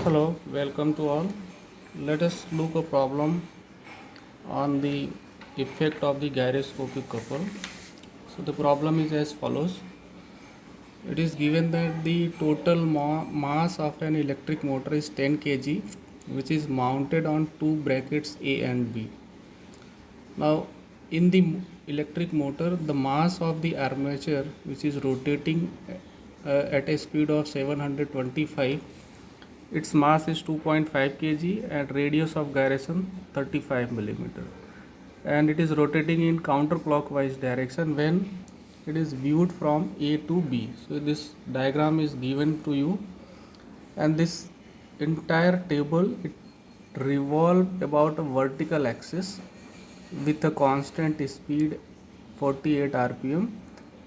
Hello, welcome to all. Let us look a problem on the effect of the gyroscopic couple. So the problem is as follows. It is given that the total mass of an electric motor is 10 kg, which is mounted on two brackets A and B. Now, in the electric motor, the mass of the armature, which is rotating at a speed of 725, its mass is 2.5 kg and radius of gyration 35 millimeter, and it is rotating in counterclockwise direction when it is viewed from A to B. So this diagram is given to you, and this entire table it revolves about a vertical axis with a constant speed 48 rpm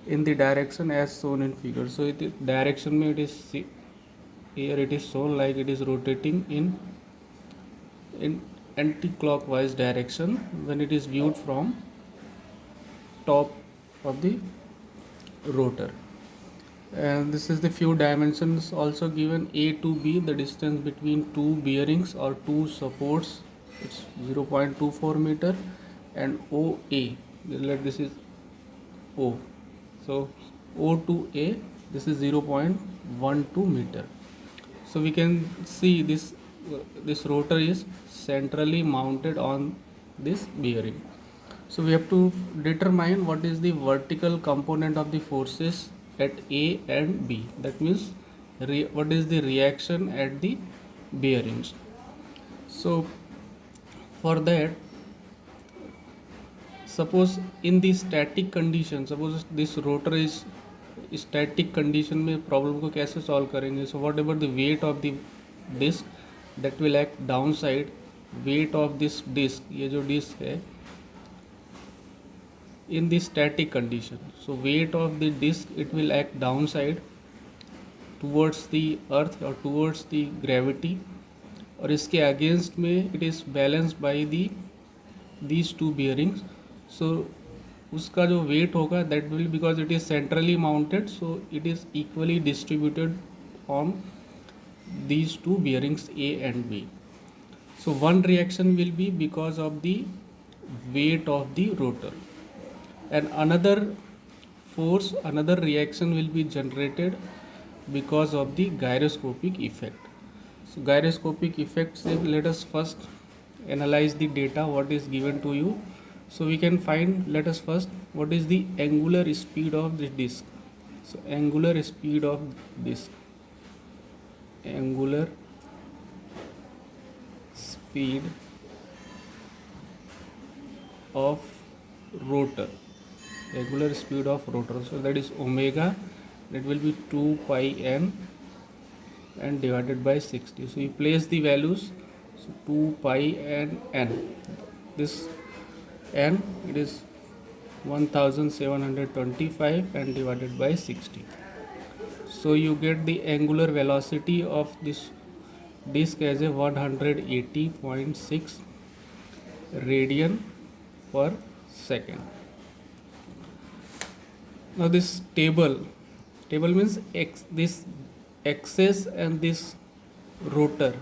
in the direction as shown in figure. So it direction में it is here it is shown like it is rotating in anti-clockwise direction when it is viewed from top of the rotor. And this is the few dimensions also given. A to B, the distance between two bearings or two supports, it's 0.24 meter, and OA, let this is O, so O to A, this is 0.12 meter. So we can see this rotor is centrally mounted on this bearing. So we have to determine what is the vertical component of the forces at A and B. That means what is the reaction at the bearings. So for that, suppose in the static condition, suppose this rotor is static condition में problem को कैसे solve करेंगे. So whatever the weight of the disc, that will act downside. Weight of this disc, ये जो disc है in the static condition, so weight of the disc, it will act downside towards the earth or towards the gravity, और इसके against में it is balanced by these two bearings. So उसका जो weight होगा that will, because it is centrally mounted, so it is equally distributed on these two bearings A and B. So one reaction will be because of the weight of the rotor, and another force, another reaction will be generated because of the gyroscopic effect. So gyroscopic effects, let us first analyze the data what is given to you. So we can find, let us first, what is the angular speed of the disc. So angular speed of disc, angular speed of rotor, angular speed of rotor, so that is omega, that will be 2 pi n and divided by 60. So you place the values, so 2 pi and n, this n it is 1725 and divided by 60. So you get the angular velocity of this disc as a 180.6 radian per second. Now this table means this axis and this rotor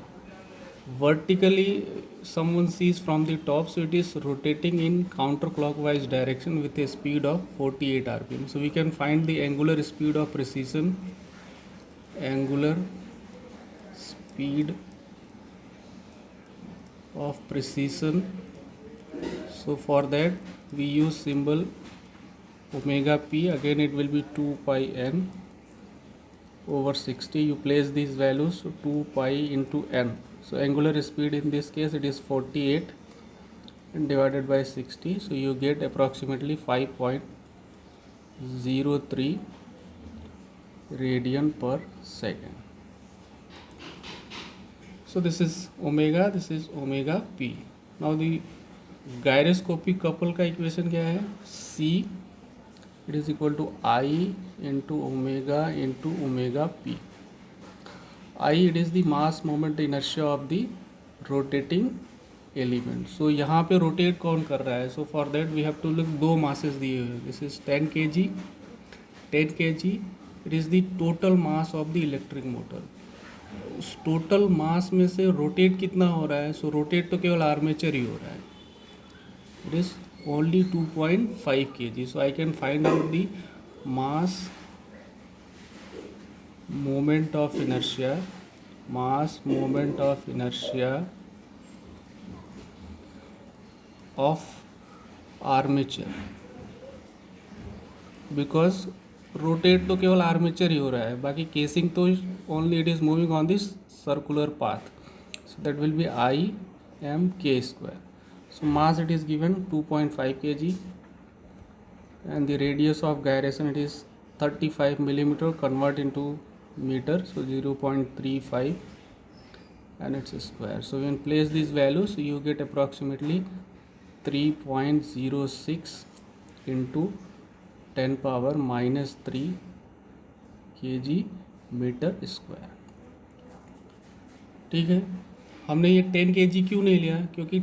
vertically someone sees from the top, so it is rotating in counterclockwise direction with a speed of 48 rpm. So we can find the angular speed of precision, angular speed of precision. So for that we use symbol omega p, again it will be 2 pi n over 60. You place these values, so 2 pi into n. So angular speed in this case it is 48 and divided by 60, so you get approximately 5.03 radian per second. So this is omega, this is omega p. Now the gyroscopic couple का equation क्या है, C it is equal to I into omega p. I, it is the mass moment inertia of the rotating element. So यहाँ पे rotate कौन कर रहा है, so for that we have to look, दो masses दिए हुए, this is 10 kg, it is the total mass of the electric motor. उस टोटल मास में से रोटेट कितना हो रहा है? सो रोटेट तो केवल आर्मेचर ही हो रहा है. It is only 2.5 kg. So I can find out the mass moment of inertia, mass moment of inertia of armature, because rotate तो केवल आर्मेचर ही हो रहा है, बाकी केसिंग तो only it is moving on this circular path. So that will be I M K square. So mass it is given 2.5 kg and the radius of gyration it is 35 millimeter, convert into meter, so 0.35 and it's a square. So when place these values you get approximately 3.06 into 10 power minus 3 kg metre square. ठीक है, हमने ये 10 kg क्यों नहीं लिया? क्योंकि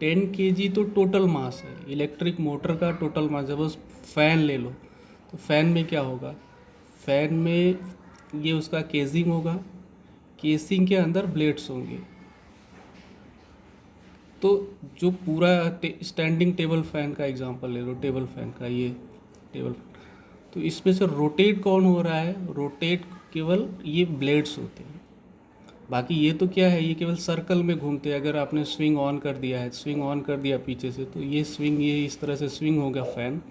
10 kg तो total mass है. इलेक्ट्रिक मोटर का टोटल मास. जब उस फैन ले लो तो फैन में क्या होगा? फैन में ये उसका केसिंग होगा, केसिंग के अंदर ब्लेड्स होंगे. तो जो पूरा स्टैंडिंग टेबल फैन का एग्जांपल ले लो, टेबल फैन का, ये टेबल, तो इसमें से रोटेट कौन हो रहा है? रोटेट केवल ये ब्लेड्स होते हैं. बाकी ये तो क्या है, ये केवल सर्कल में घूमते हैं. अगर आपने स्विंग ऑन कर दिया है, स्विंग ऑन कर दिया पीछे से, तो ये स्विंग, ये इस तरह से स्विंग होगा फैन.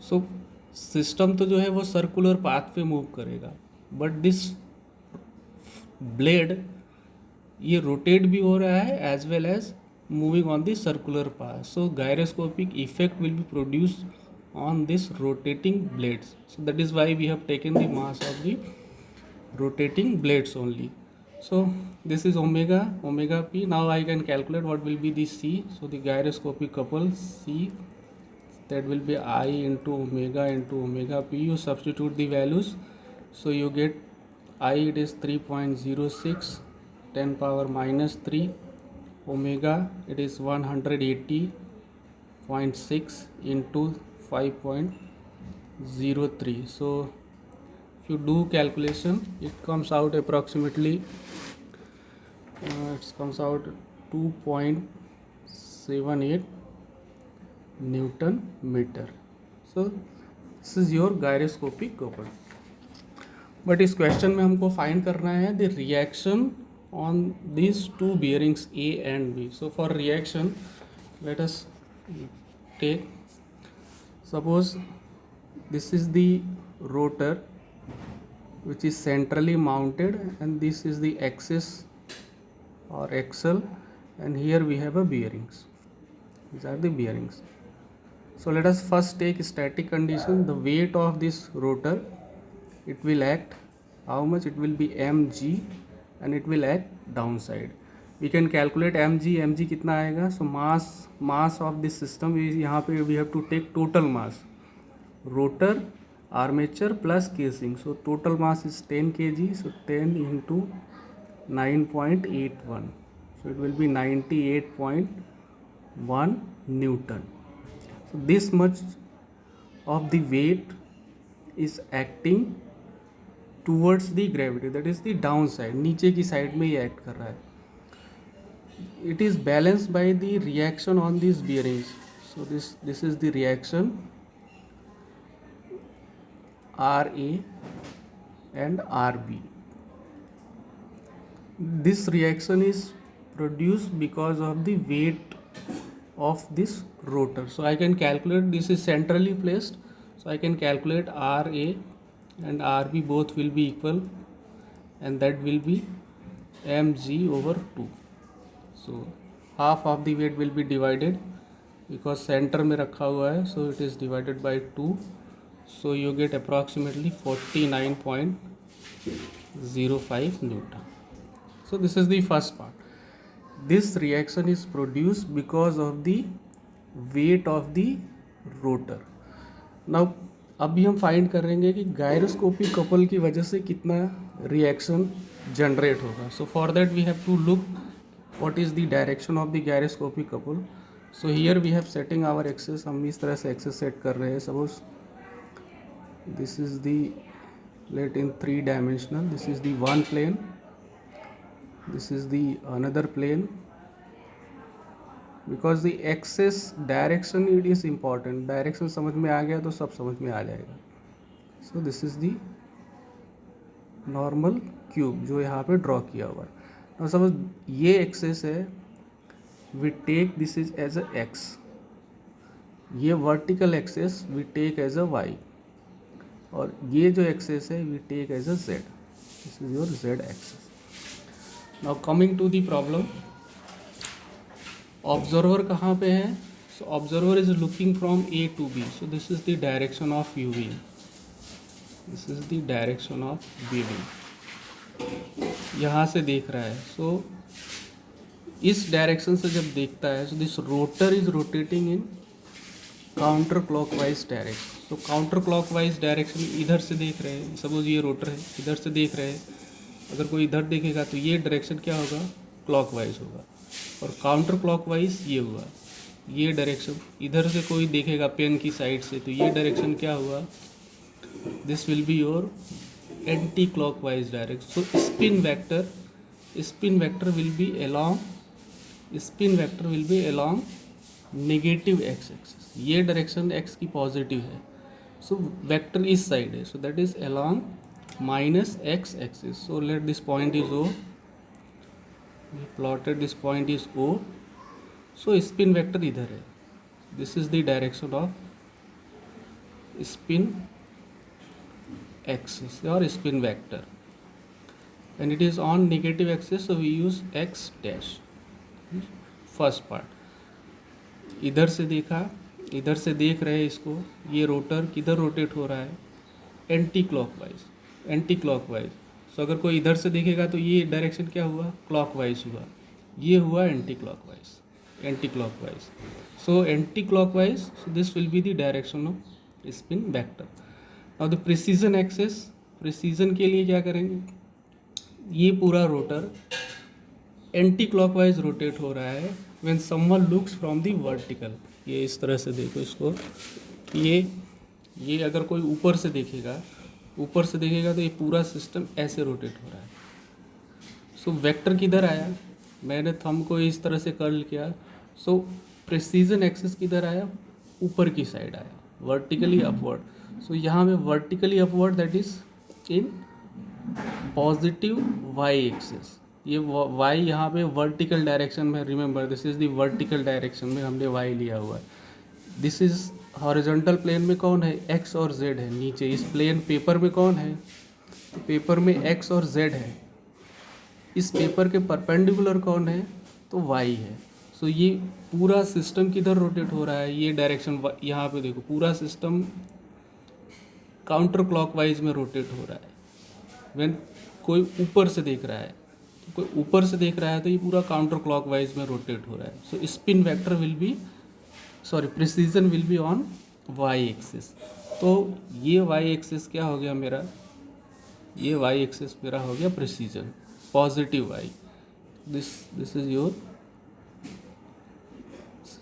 सो सिस्टम तो जो है वो सर्कुलर पाथ पे मूव करेगा, बट दिस ब्लेड ये रोटेट भी हो रहा है as well as moving on the circular path. So gyroscopic effect will be produce on this rotating blades. So that is why we have taken the mass of the rotating blades only. So this is omega p. Now I can calculate what will be the C. So the gyroscopic couple C, that will be I into omega p. You substitute the values, so you get I, it is 3.06 10 power minus 3, omega it is 180.6 into 5.03. So if you do calculation, it comes out approximately it comes out 2.78 Newton meter. So this is your gyroscopic couple. But इस question में हमको find करना है the reaction on these two bearings A and B. So for reaction, let us take, suppose this is the rotor which is centrally mounted, and this is the axis or axle, and here we have a bearings. These are the bearings. So let us first take static condition. The weight of this rotor, it will act how much? It will be mg, and it will act downside. We can calculate mg कितना आएगा? So mass of this system is, यहाँ पे we have to take total mass, rotor, armature plus casing. So total mass is 10 kg. So 10 into 9.81. So it will be 98.1 Newton. So this much of the weight is acting towards the gravity, that is the downside. नीचे की side में ये act कर रहा है. It is balanced by the reaction on these bearings. So this is the reaction RA and RB. This reaction is produced because of the weight of this rotor. So I can calculate, this is centrally placed, so I can calculate RA and RB both will be equal, and that will be mg over 2. So half of the weight will be divided, because center में रखा हुआ है, so it is divided by 2. So you get approximately 49.05 Newton. So this is the first part. This reaction is produced because of the weight of the rotor. Now अभी हम find करेंगे कि gyroscopic couple की वजह से कितना reaction generate होगा. So for that we have to look what is the direction of the gyroscopic couple. So here we have setting our axes. हम इस तरह से एक्सेस सेट कर रहे हैं. Suppose this is the let in 3 dimensional, this is the one plane this is the another plane. Because the axis direction it is important, direction समझ में आ गया तो सब समझ में आ जाएगा. So this is the normal cube जो यहाँ पे ड्रॉ किया हुआ है. और सपोज ये एक्सेस है, we take this is as a X, ये vertical axis we take as a Y, और ये जो एक्सेस है we take as a Z. This is your Z axis. Now coming to the problem, observer कहाँ पे है? सो observer is looking from A to B, so this is the direction of U V, this is the direction of B V. यहाँ से देख रहा है, सो इस डायरेक्शन से जब देखता है, so this rotor is rotating in counter clockwise direction. So counter clockwise direction इधर से देख रहे हैं, सपोज ये रोटर है, इधर से देख रहे हैं, अगर कोई इधर देखेगा तो ये डायरेक्शन क्या होगा? क्लॉकवाइज होगा. और काउंटर क्लॉकवाइज ये हुआ, ये डायरेक्शन. इधर से कोई देखेगा पेन की साइड से तो ये डायरेक्शन क्या हुआ? This will be your anti clockwise direction. So spin vector will be along negative x axis. ये डायरेक्शन एक्स की पॉजिटिव है, सो वेक्टर इस साइड है, so that is along minus x axis. So let this point is O, we plotted this point is O, so spin vector इधर है. This is the direction of spin axis or spin vector, and it is on negative axis, so we use x dash. First part, इधर से देखा, इधर से देख रहे हैं इसको, ये रोटर किधर रोटेट हो रहा है? Anti clockwise. सो अगर कोई इधर से देखेगा तो ये डायरेक्शन क्या हुआ? क्लॉकवाइज हुआ. ये हुआ anti clockwise. So anti clockwise, so this will be the direction of spin vector. Now the precession axis, precession के लिए क्या करेंगे? ये पूरा रोटर एंटी क्लॉकवाइज रोटेट हो रहा है when someone looks from the vertical. ये इस तरह से देखो इसको, ये अगर कोई ऊपर से देखेगा तो ये पूरा सिस्टम ऐसे रोटेट हो रहा है. सो वेक्टर किधर आया? मैंने थंब को इस तरह से कर्ल किया, सो प्रिसीजन एक्सिस किधर आया? ऊपर की साइड आया, वर्टिकली अपवर्ड. सो यहाँ में vertically upward, that is in positive y axis. ये वाई यहाँ पे वर्टिकल डायरेक्शन में, remember this is the vertical direction में हमने वाई लिया हुआ है. दिस इज हॉरिजॉन्टल प्लेन में कौन है? एक्स और जेड है नीचे. इस प्लेन पेपर में कौन है? तो पेपर में एक्स और जेड है. इस पेपर के परपेंडिकुलर कौन है? तो वाई है. सो ये पूरा सिस्टम किधर रोटेट हो रहा है? ये डायरेक्शन यहाँ पे देखो, पूरा सिस्टम काउंटर क्लॉकवाइज में रोटेट हो रहा है. व्हेन कोई ऊपर से देख रहा है, तो ये पूरा काउंटर क्लॉकवाइज में रोटेट हो रहा है. So spin vector will be, precession will be on Y axis. तो ये वाई एक्सिस क्या हो गया मेरा? ये वाई एक्सिस मेरा हो गया precession, positive y. This is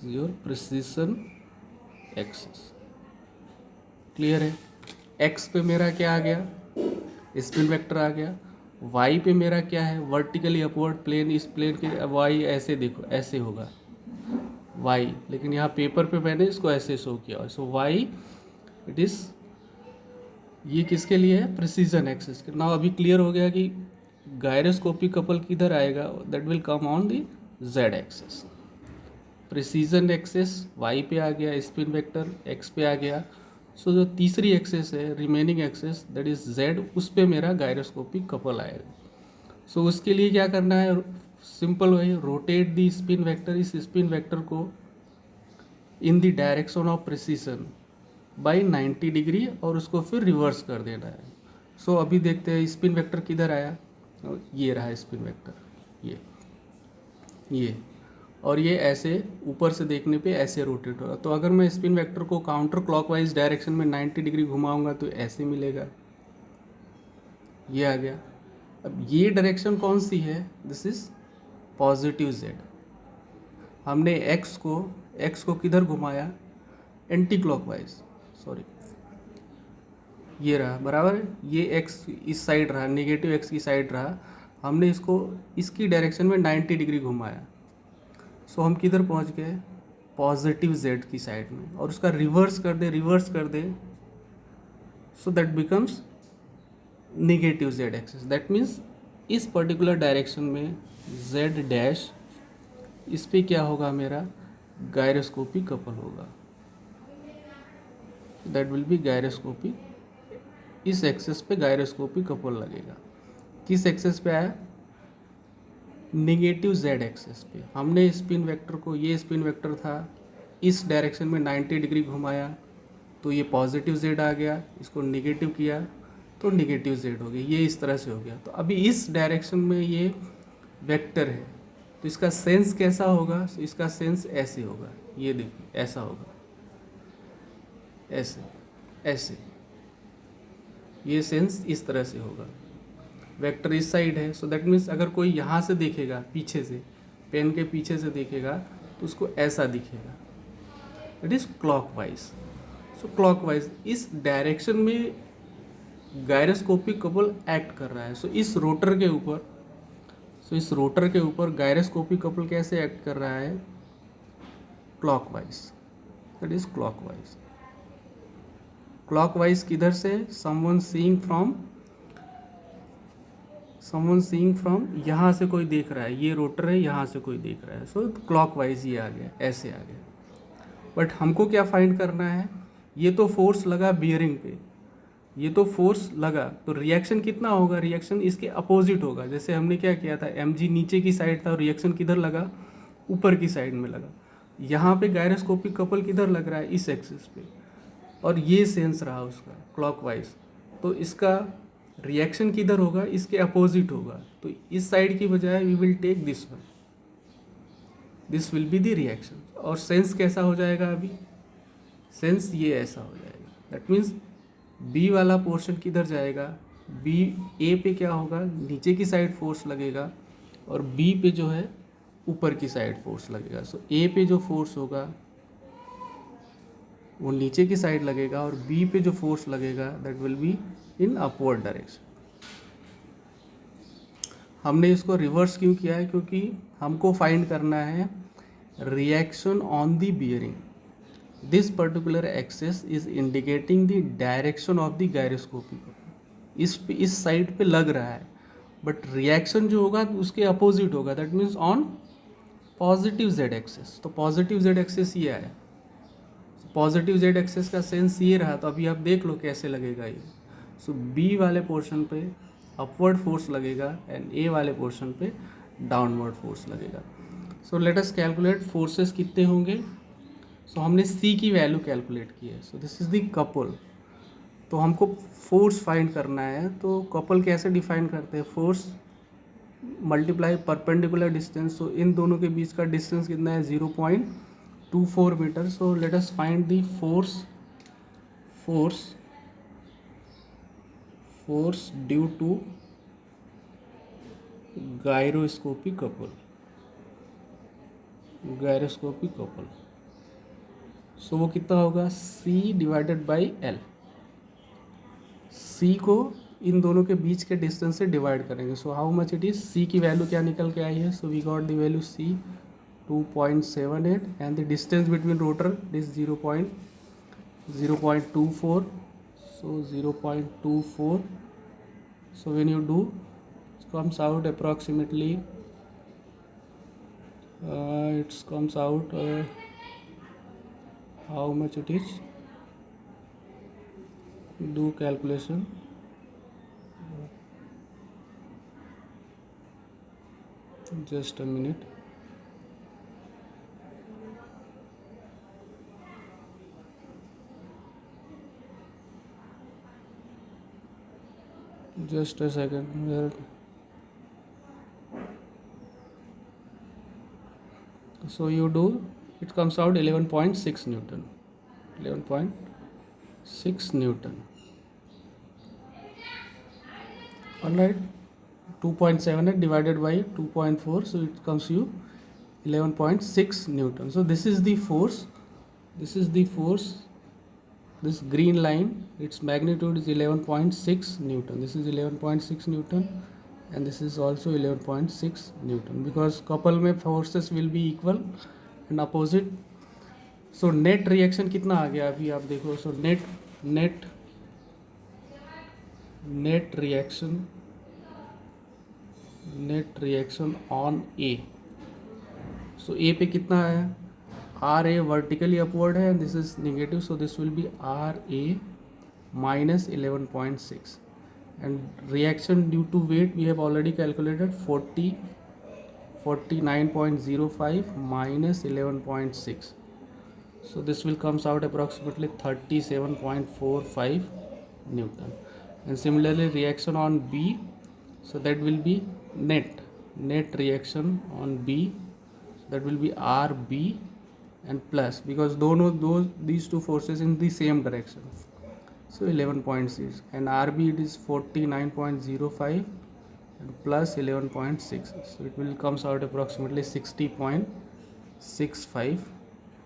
your precession axis. Clear है? एक्स पे मेरा क्या आ गया? स्पिन वेक्टर आ गया. वाई पे मेरा क्या है? Vertically upward plane. इस प्लेन के वाई ऐसे देखो, ऐसे होगा वाई, लेकिन यहाँ पेपर पे मैंने इसको ऐसे शो किया. सो वाई इट इज़, ये किसके लिए है? प्रिसीजन एक्सिस के. नाउ अभी क्लियर हो गया कि गायरोस्कोपिक कपल किधर आएगा? That will come on the z axis. Precession axis y पे आ गया, स्पिन वेक्टर एक्स पे आ गया. सो जो तीसरी एक्सिस है, remaining axis, that is Z, उस पे मेरा गायरोस्कोपिक कपल आएगा. सो उसके लिए क्या करना है? सिंपल वही, रोटेट दी स्पिन वेक्टर. इस स्पिन वेक्टर को in the direction of precision by 90 degree, और उसको फिर रिवर्स कर देना है. सो अभी देखते हैं स्पिन वेक्टर किधर आया. ये रहा स्पिन वेक्टर, ये और ये ऐसे ऊपर से देखने पे ऐसे रोटेट होगा. तो अगर मैं स्पिन वेक्टर को काउंटर क्लॉकवाइज डायरेक्शन में 90 डिग्री घुमाऊंगा तो ऐसे मिलेगा. ये आ गया. अब ये डायरेक्शन कौन सी है? This is positive Z. हमने एक्स को किधर घुमाया? Anti clockwise. सॉरी, ये रहा बराबर है. ये एक्स इस साइड रहा, नेगेटिव एक्स की साइड रहा, हमने इसको इसकी डायरेक्शन में 90 डिग्री घुमाया, सो हम किधर पहुंच गए, पॉजिटिव z की साइड में, और उसका रिवर्स कर दे so that becomes negative z axis. That means इस पर्टिकुलर डायरेक्शन में z डैश, इस पे क्या होगा, मेरा गायरोस्कोपिक कपल होगा, दैट विल बी गायरोस्कोपिक, इस एक्सेस पे गायरोस्कोपिक कपल लगेगा। किस एक्सेस पे आया, निगेटिव z एक्सेस पे। हमने स्पिन वेक्टर को, ये स्पिन वेक्टर था, इस डायरेक्शन में 90 डिग्री घुमाया तो ये पॉजिटिव z आ गया, इसको निगेटिव किया तो निगेटिव z हो गया, ये इस तरह से हो गया। तो अभी इस डायरेक्शन में ये वेक्टर है, तो इसका सेंस कैसा होगा, तो इसका सेंस ऐसे होगा, ये देखिए ऐसा होगा, ऐसे ऐसे, ये सेंस इस तरह से होगा। वेक्टर इस साइड है, सो दैट मीन्स अगर कोई यहाँ से देखेगा, पीछे से, पेन के पीछे से देखेगा तो उसको ऐसा दिखेगा, it is clockwise. So clockwise इस डायरेक्शन में गायरोस्कोपिक कपल एक्ट कर रहा है। सो इस रोटर के ऊपर गायरोस्कोपिक कपल कैसे एक्ट कर रहा है, clockwise, that is clockwise. Clockwise किधर से, समवन सीइंग फ्रॉम यहाँ से कोई देख रहा है, ये रोटर है, यहाँ से कोई देख रहा है, सो क्लॉकवाइज ये आ गया, ऐसे आ गया। बट हमको क्या फाइंड करना है, ये तो फोर्स लगा बियरिंग पे, ये तो फोर्स लगा, तो रिएक्शन कितना होगा, रिएक्शन इसके अपोजिट होगा। जैसे हमने क्या किया था, mg नीचे की साइड था और रिएक्शन किधर लगा, ऊपर की साइड में लगा। यहाँ पे गायरोस्कोपिक कपल किधर लग रहा है, इस एक्सिस पे, और ये सेंस रहा उसका क्लॉकवाइज, तो इसका रिएक्शन किधर होगा, इसके अपोजिट होगा। तो इस साइड की बजाय we will take this one, this will be the reaction. और सेंस कैसा हो जाएगा, अभी सेंस ये ऐसा हो जाएगा। दैट मीन्स बी वाला पोर्शन किधर जाएगा, बी ए पे क्या होगा, नीचे की साइड फोर्स लगेगा, और बी पे जो है ऊपर की साइड फोर्स लगेगा। सो ए पे जो फोर्स होगा वो नीचे की साइड लगेगा, और बी पे जो फोर्स लगेगा that will be in upward direction. हमने इसको रिवर्स क्यों किया है, क्योंकि हमको फाइंड करना है reaction on the bearing. This particular axis is indicating the direction of the gyroscopic. इस साइड पे लग रहा है, बट रिएक्शन जो होगा उसके अपोजिट होगा, that means on positive Z axis. तो पॉजिटिव जेड एक्सेस ये आया, पॉजिटिव जेड एक्सेस का सेंस ये रहा। तो अभी आप देख लो कैसे लगेगा ये। सो बी वाले पोर्शन पे अपवर्ड फोर्स लगेगा एंड ए वाले पोर्शन पे डाउनवर्ड फोर्स लगेगा। सो लेट अस कैलकुलेट फोर्सेस कितने होंगे। सो हमने सी की वैल्यू कैलकुलेट की है। So this is the couple. तो हमको फोर्स फाइंड करना है, तो कपल कैसे डिफाइन करते हैं, force multiply perpendicular distance. So इन दोनों के बीच का डिस्टेंस कितना है, 0.24 metre. So let us find the force due to gyroscopic couple. So वो कितना होगा, C divided by L। C को इन दोनों के बीच के डिस्टेंस से डिवाइड करेंगे। So how much it is, C की वैल्यू क्या निकल के आई है, so we got the value C 2.78 and the distance between rotor is 0.24। सो 0.24, so when you do, it comes out approximately it comes out how much it is, do calculation, just a minute, just a second. So you do, it comes out 11.6 Newton. 11.6 Newton. Alright, 2.78 divided by 2.4, so it comes you 11.6 Newton. So this is the force. This green line, its magnitude is 11.6 Newton. This is 11.6 Newton, and this is also 11.6 Newton, because couple में forces will be equal and opposite. So net reaction कितना आ गया अभी आप देखो. So net reaction on A. So A पे कितना आया, RA vertically upward है and this is negative, so this will be RA minus 11.6, and reaction due to weight we have already calculated 49.05 minus 11.6, so this will comes out approximately 37.45 Newton. And similarly reaction on B, so that will be net reaction on B, that will be RB and plus, because these two forces in the same direction, so 11.6, and RB it is 49.05 and plus 11.6, so it will comes out approximately 60.65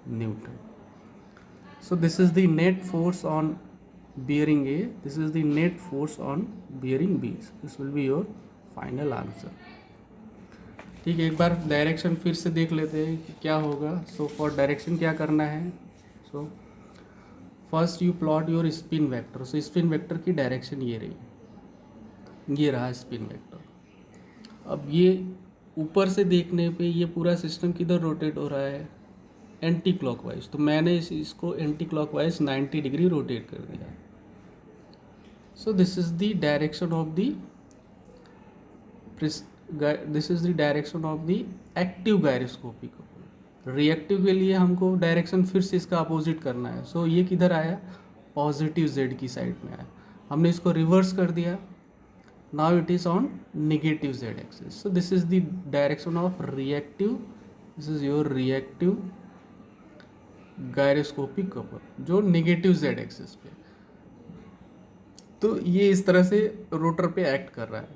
Newton. So this is the net force on bearing A, this is the net force on bearing B. So this will be your final answer. ठीक है, एक बार direction फिर से देख लेते हैं कि क्या होगा. सो फॉर डायरेक्शन क्या करना है. So first you plot your spin vector. So spin vector की डायरेक्शन ये रही, ये रहा स्पिन वेक्टर. अब ये ऊपर से देखने पे ये पूरा सिस्टम किधर रोटेट हो रहा है, एंटी क्लॉकवाइज. तो मैंने इसको एंटी क्लॉकवाइज 90 डिग्री रोटेट कर दिया. सो this is the direction of the active gyroscopic couple. Reactive के लिए हमको डायरेक्शन फिर से इसका अपोजिट करना है. सो ये किधर आया, पॉजिटिव जेड की साइड में आया. हमने इसको रिवर्स कर दिया, now it is on negative Z axis. So this is the direction of reactive, this is your reactive gyroscopic couple जो नेगेटिव जेड एक्सिस पे. तो ये इस तरह से रोटर पे एक्ट कर रहा है.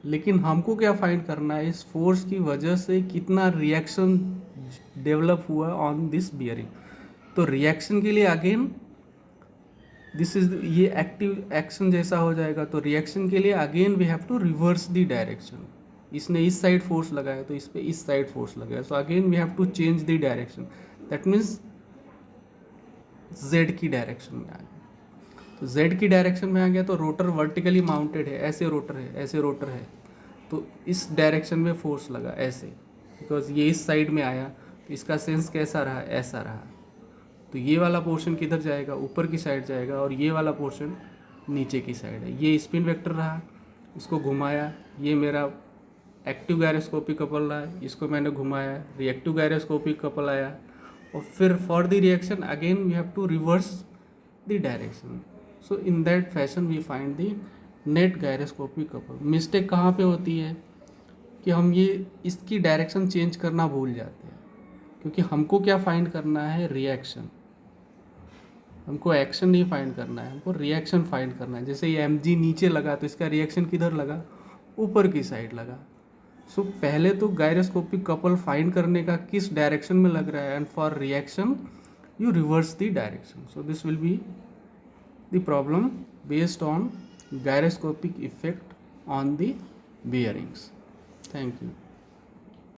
लेकिन हमको क्या फाइंड करना है, इस फोर्स की वजह से कितना रिएक्शन डेवलप हुआ ऑन दिस बियरिंग. तो रिएक्शन के लिए अगेन दिस इज ये एक्टिव एक्शन जैसा हो जाएगा. तो रिएक्शन के लिए again we have to reverse the direction. इसने इस साइड फोर्स लगाया तो इस पे इस साइड फोर्स लगाया. So again we have to change the direction. That means Z की डायरेक्शन में आ गया. तो जेड की डायरेक्शन में आ गया तो रोटर वर्टिकली माउंटेड है, ऐसे रोटर है, ऐसे रोटर है. तो इस डायरेक्शन में फोर्स लगा ऐसे, बिकॉज ये इस साइड में आया. तो इसका सेंस कैसा रहा, ऐसा रहा. तो ये वाला पोर्शन किधर जाएगा, ऊपर की साइड जाएगा, और ये वाला पोर्शन नीचे की साइड है. ये स्पिन वेक्टर रहा, इसको घुमाया, ये मेरा एक्टिव गायरोस्कोपिक कपल रहा, इसको मैंने घुमाया, रिएक्टिव गायरोस्कोपिक कपल आया. और फिर for the reaction again we have to reverse the direction. So in that fashion we find the net gyroscopic couple. Mistake कहाँ पे होती है कि हम ये इसकी डायरेक्शन चेंज करना भूल जाते हैं, क्योंकि हमको क्या फाइंड करना है, रिएक्शन. हमको एक्शन नहीं फाइंड करना है, हमको रिएक्शन फाइंड करना है. जैसे ये mg नीचे लगा तो इसका रिएक्शन किधर लगा, ऊपर की साइड लगा. सो पहले तो गायरोस्कोपिक कपल फाइंड करने का किस डायरेक्शन में लग रहा है, and for reaction you reverse the direction. So this will be the problem based on gyroscopic effect on the bearings. Thank you.